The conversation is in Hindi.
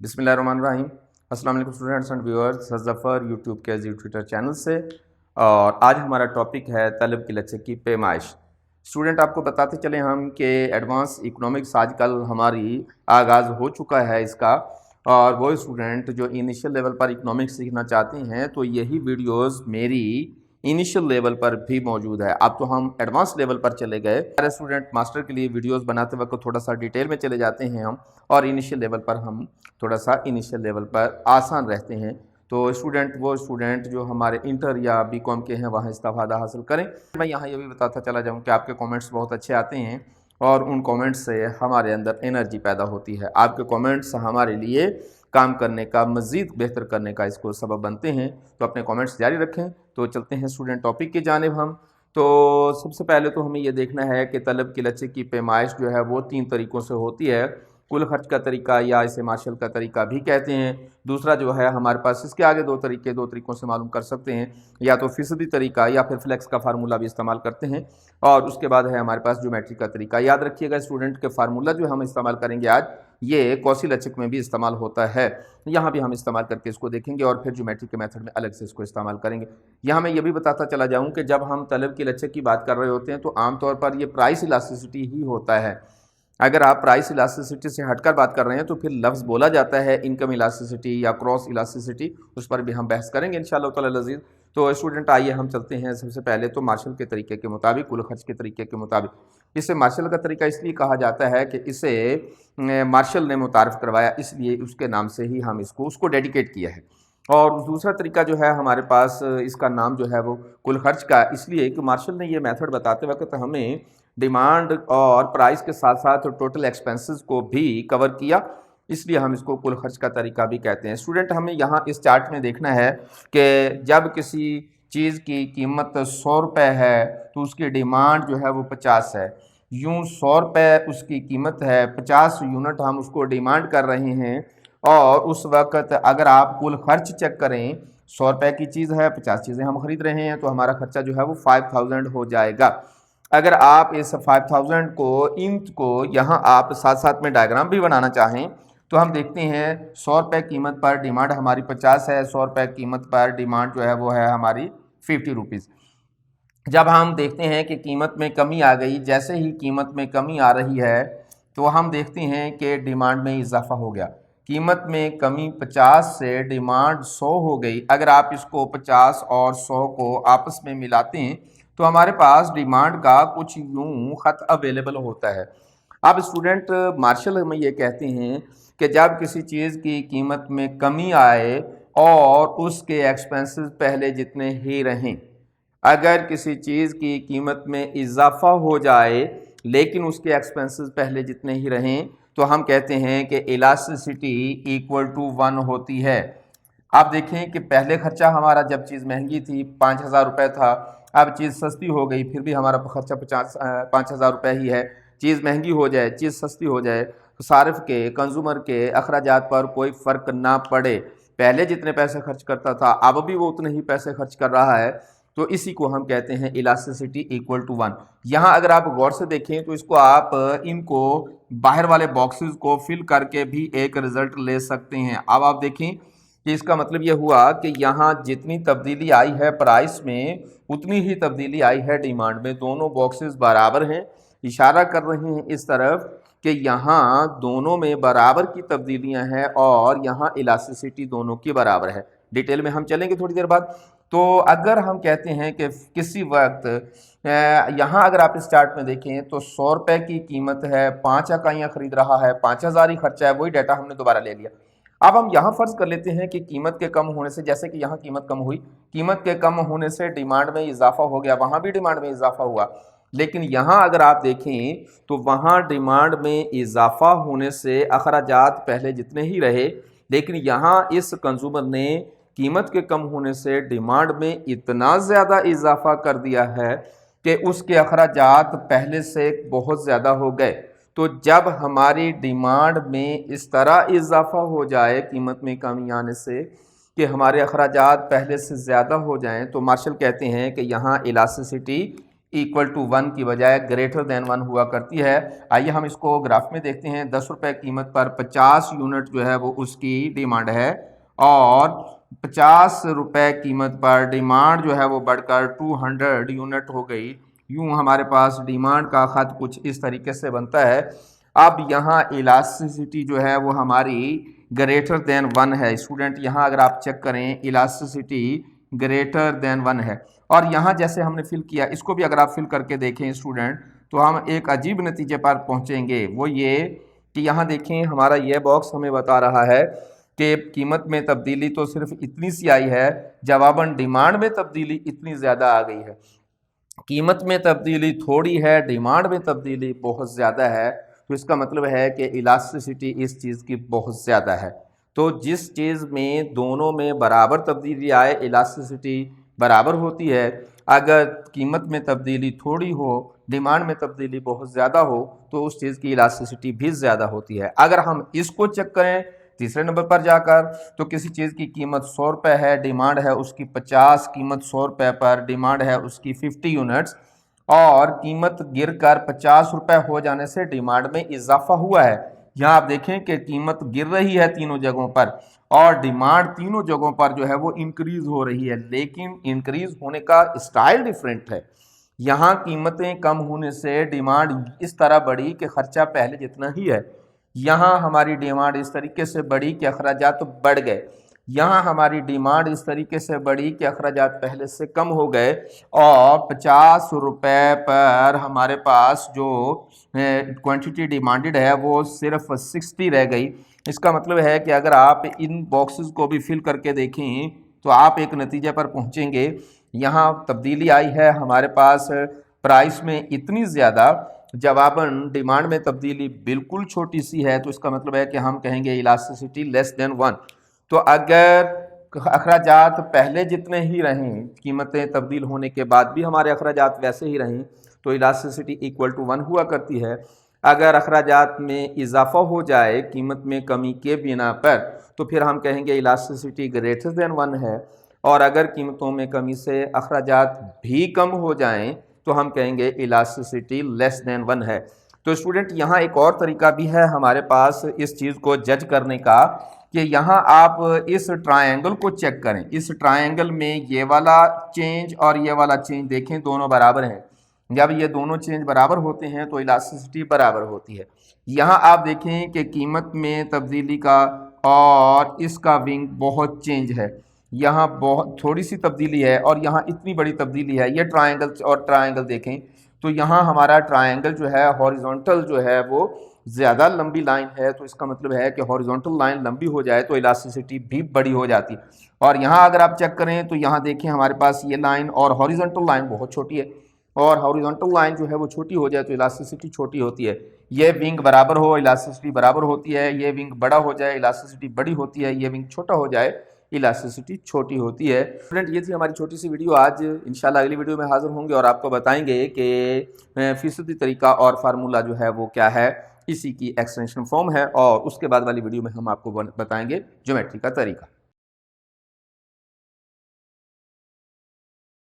बिस्मिल्लाहिर्रहमानिर्रहीम। अस्सलाम वालेकुम students and viewers, Zafar YouTube के ट्विटर चैनल से। और आज हमारा टॉपिक है तलब की लचक की पैमाइश। स्टूडेंट, आपको बताते चले हम कि एडवांस इकोनॉमिक्स आजकल हमारी आगाज़ हो चुका है इसका। और वो स्टूडेंट जो इनिशियल लेवल पर इकोनॉमिक्स सीखना चाहते हैं तो यही वीडियोस मेरी इनिशियल लेवल पर भी मौजूद है। अब तो हम एडवांस लेवल पर चले गए। सारे स्टूडेंट मास्टर के लिए वीडियोस बनाते वक्त थोड़ा सा डिटेल में चले जाते हैं हम, और इनिशियल लेवल पर हम थोड़ा सा इनिशियल लेवल पर आसान रहते हैं। तो वो स्टूडेंट जो हमारे इंटर या बीकॉम के हैं वहाँ इस्तेफादा हासिल करें। मैं यहाँ ये भी बताता चला जाऊँ कि आपके कमेंट्स बहुत अच्छे आते हैं और उन कमेंट्स से हमारे अंदर एनर्जी पैदा होती है। आपके कमेंट्स हमारे लिए काम करने का, मज़ीद बेहतर करने का इसको सबब बनते हैं। तो अपने कमेंट्स जारी रखें। तो चलते हैं स्टूडेंट टॉपिक की जानिब हम। तो सबसे पहले तो हमें यह देखना है कि तलब की लचक की पैमाइश जो है वो 3 तरीक़ों से होती है। कुल खर्च का तरीका, या इसे मार्शल का तरीका भी कहते हैं। दूसरा जो है हमारे पास इसके आगे दो तरीक़ों से मालूम कर सकते हैं, या तो फ़ीसदी तरीका या फिर फ्लेक्स का फार्मूला भी इस्तेमाल करते हैं। और उसके बाद है हमारे पास ज्योमेट्री का तरीका। याद रखिएगा स्टूडेंट के फार्मूला जो हम इस्तेमाल करेंगे आज, ये कौसी लचक में भी इस्तेमाल होता है। यहाँ भी हम इस्तेमाल करके इसको देखेंगे और फिर ज्योमेट्री के मेथड में अलग से इसको इस्तेमाल करेंगे। यहाँ मैं ये भी बताता चला जाऊँ कि जब हम तलब की लचक की बात कर रहे होते हैं तो आमतौर पर ये प्राइस इलास्टिसिटी ही होता है। अगर आप प्राइस इलास्टिसिटी से हटकर बात कर रहे हैं तो फिर लफ्ज़ बोला जाता है इनकम इलास्टिसिटी या क्रॉस इलास्टिसिटी। उस पर भी हम बहस करेंगे इंशाअल्लाह ताला अज़ीज़। तो स्टूडेंट आइए हम चलते हैं सबसे पहले तो मार्शल के तरीके के मुताबिक, कुल खर्च के तरीके के मुताबिक। इसे मार्शल का तरीका इसलिए कहा जाता है कि इसे मार्शल ने मुतारफ़ करवाया, इसलिए उसके नाम से ही हम उसको डेडिकेट किया है। और दूसरा तरीका जो है हमारे पास, इसका नाम जो है वो कुल खर्च का इसलिए कि मार्शल ने ये मेथड बताते वक्त हमें डिमांड और प्राइस के साथ साथ टोटल एक्सपेंसेस को भी कवर किया, इसलिए हम इसको कुल खर्च का तरीका भी कहते हैं। स्टूडेंट, हमें यहाँ इस चार्ट में देखना है कि जब किसी चीज़ की कीमत 100 रुपये है तो उसकी डिमांड जो है वो 50 है। यूँ 100 रुपये उसकी कीमत है, 50 यूनिट हम उसको डिमांड कर रहे हैं। और उस वक्त अगर आप कुल खर्च चेक करें, 100 रुपये की चीज़ है, 50 चीज़ें हम खरीद रहे हैं, तो हमारा खर्चा जो है वो 5000 हो जाएगा। अगर आप इस 5000 को यहाँ आप साथ साथ में डायग्राम भी बनाना चाहें तो हम देखते हैं 100 रुपये कीमत पर डिमांड हमारी 50 है, 100 रुपये कीमत पर डिमांड जो है वो है हमारी 50 रुपीज़। जब हम देखते हैं कि कीमत में कमी आ गई, जैसे ही कीमत में कमी आ रही है तो हम देखते हैं कि डिमांड में इजाफा हो गया। कीमत में कमी 50 से डिमांड 100 हो गई। अगर आप इसको 50 और 100 को आपस में मिलाते हैं तो हमारे पास डिमांड का कुछ यूं खत अवेलेबल होता है। अब स्टूडेंट, मार्शल हमें ये कहते हैं कि जब किसी चीज़ की कीमत में कमी आए और उसके एक्सपेंसेस पहले जितने ही रहें। अगर किसी चीज़ की कीमत में इजाफा हो जाए लेकिन उसके एक्सपेंसेस पहले जितने ही रहें तो हम कहते हैं कि इलास्टिसिटी इक्वल टू 1 होती है। आप देखें कि पहले खर्चा हमारा जब चीज़ महंगी थी 5000 रुपये था, अब चीज़ सस्ती हो गई फिर भी हमारा खर्चा 5000 रुपये ही है। चीज़ महंगी हो जाए, चीज़ सस्ती हो जाए तो सारिफ के, कंज्यूमर के अखराजात पर कोई फ़र्क ना पड़े। पहले जितने पैसे खर्च करता था अब भी वो उतने ही पैसे खर्च कर रहा है, तो इसी को हम कहते हैं इलास्टिसिटी इक्वल टू 1। यहाँ अगर आप गौर से देखें तो इसको आप इनको बाहर वाले बॉक्सेस को फिल करके भी एक रिजल्ट ले सकते हैं। अब आप देखें कि इसका मतलब यह हुआ कि यहाँ जितनी तब्दीली आई है प्राइस में उतनी ही तब्दीली आई है डिमांड में। दोनों बॉक्सेस बराबर हैं, इशारा कर रहे हैं इस तरफ कि यहाँ दोनों में बराबर की तब्दीलियाँ हैं और यहाँ इलास्टिसिटी दोनों की बराबर है। डिटेल में हम चलेंगे थोड़ी देर बाद। तो अगर हम कहते हैं कि किसी वक्त यहाँ अगर आप इस चार्ट में देखें तो 100 रुपये की कीमत है, 5 इकाइयाँ खरीद रहा है, 5000 ही खर्चा है, वही डाटा हमने दोबारा ले लिया। अब हम यहाँ फर्ज कर लेते हैं कि कीमत के कम होने से, जैसे कि यहाँ कीमत कम हुई, कीमत के कम होने से डिमांड में इजाफा हो गया, वहाँ भी डिमांड में इजाफा हुआ। लेकिन यहाँ अगर आप देखें तो वहाँ डिमांड में इजाफा होने से अखराजात पहले जितने ही रहे, लेकिन यहाँ इस कंज्यूमर ने कीमत के कम होने से डिमांड में इतना ज़्यादा इजाफा कर दिया है कि उसके अखराजात पहले से बहुत ज़्यादा हो गए। तो जब हमारी डिमांड में इस तरह इजाफा हो जाए कीमत में कमी आने से कि हमारे अखराजात पहले से ज़्यादा हो जाएं, तो मार्शल कहते हैं कि यहाँ इलास्टिसिटी इक्वल टू 1 की बजाय ग्रेटर देन 1 हुआ करती है। आइए हम इसको ग्राफ में देखते हैं। 10 रुपये कीमत पर 50 यूनिट जो है वो उसकी डिमांड है और 50 रुपये कीमत पर डिमांड जो है वो बढ़कर 200 यूनिट हो गई। यूं हमारे पास डिमांड का खत कुछ इस तरीके से बनता है। अब यहाँ इलास्टिसिटी जो है वो हमारी ग्रेटर देन 1 है। स्टूडेंट यहाँ अगर आप चेक करें इलास्टिसिटी ग्रेटर देन 1 है और यहाँ जैसे हमने फिल किया इसको भी अगर आप फिल करके देखें स्टूडेंट तो हम एक अजीब नतीजे पर पहुँचेंगे। वो ये कि यहाँ देखें हमारा ये बॉक्स हमें बता रहा है कि कीमत में तब्दीली तो सिर्फ इतनी सी आई है, जवाबन डिमांड में तब्दीली इतनी ज़्यादा आ गई है। कीमत में तब्दीली थोड़ी है, डिमांड में तब्दीली बहुत ज़्यादा है। तो इसका मतलब है कि इलास्टिसिटी इस चीज़ की बहुत ज़्यादा है। तो जिस चीज़ में दोनों में बराबर तब्दीली आए इलास्टिसिटी बराबर होती है। अगर कीमत में तब्दीली थोड़ी हो, डिमांड में तब्दीली बहुत ज़्यादा हो तो उस चीज़ की इलास्टिसिटी भी ज़्यादा होती है। अगर हम इसको चेक करें तीसरे नंबर पर जाकर तो किसी चीज़ की कीमत 100 रुपये है, डिमांड है उसकी 50, कीमत 100 रुपये पर डिमांड है उसकी 50 यूनिट्स और कीमत गिरकर 50 रुपये हो जाने से डिमांड में इजाफा हुआ है। यहाँ आप देखें कि कीमत गिर रही है तीनों जगहों पर और डिमांड तीनों जगहों पर जो है वो इंक्रीज हो रही है, लेकिन इंक्रीज होने का स्टाइल डिफरेंट है। यहाँ कीमतें कम होने से डिमांड इस तरह बढ़ी कि खर्चा पहले जितना ही है। यहाँ हमारी डिमांड इस तरीके से बढ़ी कि अखराजात तो बढ़ गए। यहाँ हमारी डिमांड इस तरीके से बढ़ी कि अखराजात पहले से कम हो गए और 50 रुपये पर हमारे पास जो क्वांटिटी डिमांडेड है वो सिर्फ 60 रह गई। इसका मतलब है कि अगर आप इन बॉक्सेस को भी फिल करके देखें तो आप एक नतीजे पर पहुँचेंगे। यहाँ तब्दीली आई है हमारे पास प्राइस में इतनी ज़्यादा, जवाबन डिमांड में तब्दीली बिल्कुल छोटी सी है। तो इसका मतलब है कि हम कहेंगे इलास्टिसिटी लेस देन 1। तो अगर अखराजात पहले जितने ही रहें, कीमतें तब्दील होने के बाद भी हमारे अखराजात वैसे ही रहें तो इलास्टिसिटी इक्वल टू 1 हुआ करती है। अगर अखराजात में इजाफा हो जाए कीमत में कमी के बिना पर तो फिर हम कहेंगे इलास्टिसिटी ग्रेटर देन 1 है। और अगर कीमतों में कमी से अखराजात भी कम हो जाएं तो हम कहेंगे इलास्टिसिटी लेस देन 1 है। तो स्टूडेंट यहाँ एक और तरीका भी है हमारे पास इस चीज़ को जज करने का कि यहाँ आप इस ट्रायंगल को चेक करें। इस ट्रायंगल में ये वाला चेंज और ये वाला चेंज देखें दोनों बराबर हैं। जब ये दोनों चेंज बराबर होते हैं तो इलास्टिसिटी बराबर होती है। यहाँ आप देखें कि कीमत में तब्दीली का और इसका विंग बहुत चेंज है। यहाँ बहुत थोड़ी सी तब्दीली है और यहाँ इतनी बड़ी तब्दीली है। ये ट्रायंगल और ट्रायंगल देखें तो यहाँ हमारा ट्रायंगल जो है हॉरिजॉन्टल जो है वो ज़्यादा लंबी लाइन है। तो इसका मतलब है कि हॉरिजॉन्टल लाइन लंबी हो जाए तो इलास्टिसिटी भी बड़ी हो जाती है। और यहाँ अगर आप चेक करें तो यहाँ देखें हमारे पास ये लाइन और हॉरिजॉन्टल लाइन बहुत छोटी है और हॉरिजॉन्टल लाइन जो है वो छोटी हो जाए तो इलास्टिसिटी छोटी होती है। ये विंग बराबर हो इलास्टिसिटी बराबर होती है, ये विंग बड़ा हो जाए इलास्टिसिटी बड़ी होती है, ये विंग छोटा हो जाए इलास्टिसिटी छोटी होती है। स्टूडेंट ये थी हमारी छोटी सी वीडियो। आज इंशाल्लाह अगली वीडियो में हाजिर होंगे और आपको बताएंगे कि फीसदी तरीका और फार्मूला जो है वो क्या है, इसी की एक्सटेंशन फॉर्म है और उसके बाद वाली वीडियो में हम आपको बताएंगे ज्योमेट्री का तरीका।